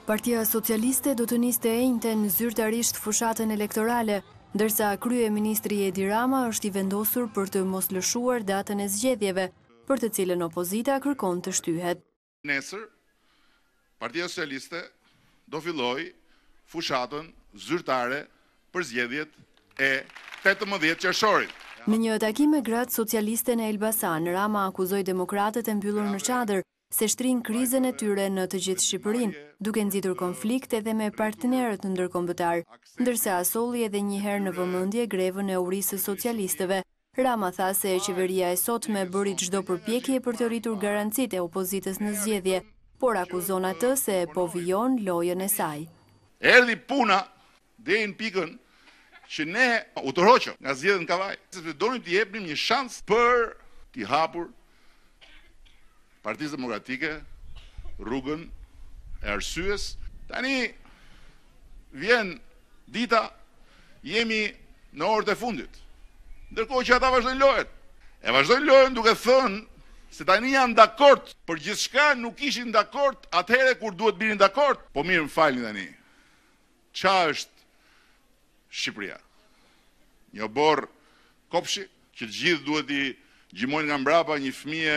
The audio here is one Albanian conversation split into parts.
Partia Socialiste do të niste enjten zyrtarisht fushatën elektorale, ndërsa kryeministri Edi Rama është i vendosur për të mos lëshuar datën e zgjedhjeve, për të cilën opozita kërkon të shtyhet. Nesër, Partia Socialiste do filloj fushatën zyrtare për zgjedhjet e 18 qershorit. Në një takim me gratë socialiste në Elbasan, Rama akuzoi demokratët e mbyllur në çadër se shtrin krizën e tyre në të gjithë Shqipërinë, duke nxitur konflikt edhe me partnerët ndërkombëtar, ndërsa solli edhe një herë në vëmendje grevën e urisë socialistëve. Rama tha se qeveria e sotme bëri çdo përpjekje për të rritur garancitë e opozitës në zgjedhje, por akuzon atë se po vijon lojën e saj. Erdhi puna deri në pikën që ne u tërhoqëm nga zgjedhjet në Kavaj, sepse donim t'i jepnim një shans për t'i hapur Partisë Demokratike rrugën e arsyes. Tani vjen dita, jemi në orët e fundit, ndërkohë që ata vazhdojnë lojën. E vazhdojnë lojën duke thënë se tani janë dakord për gjithçka, nuk ishin dakord atëherë kur duhet binin dakord. Po mirë, më falni tani. Çfarë është Shqipëria? Një borë kopshi që të gjithë duhet i gjymojnë nga mbrapa një fëmijë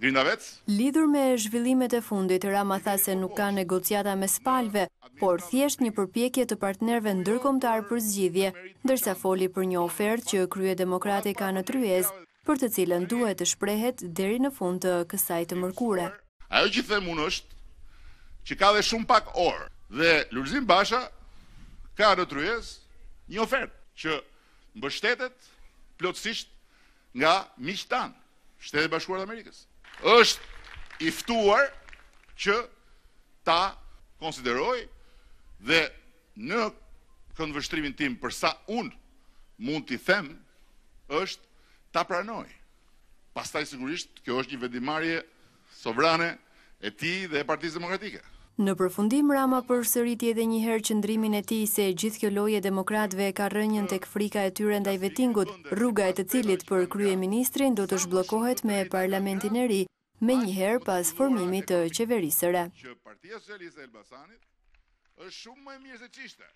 grindavec? Lidhur me zhvillimet e fundit, Rama tha se nuk ka negociata mes palëve, por thjesht një përpjekje të partnerëve ndërkombëtar për zgjidhje, ndërsa foli për një ofertë që Kryedemokrati ka në tryezë, për të cilën duhet të shprehet deri në fund të kësaj të mërkure. Ajo që them unë është që ka dhe shumë pak orë dhe Lulzim Basha ka në tryezë një ofertë që mbështetet plotësisht nga miqtë tanë, Shtetet e Bashkuara të Amerikës. Është i ftuar që ta konsideroj dhe në këndvështrimin tim për sa unë mund t'i them është ta pranoj. Pastaj sigurisht kjo është një vendimarrje sovrane e tij dhe e Partisë Demokratike. Në përfundim, Rama përsëriti edhe një herë qëndrimin e tij se gjithë kjo lojë e demokratëve ka rënjën tek frika e tyre ndaj vetingut, rruga e të cilit për kryeministrin do të zhbllokohet me parlamentin e ri, menjëherë pas formimit të qeverisë së re. Që Partia Socialiste e Elbasanit është shumë më e mirë se ç'ishte.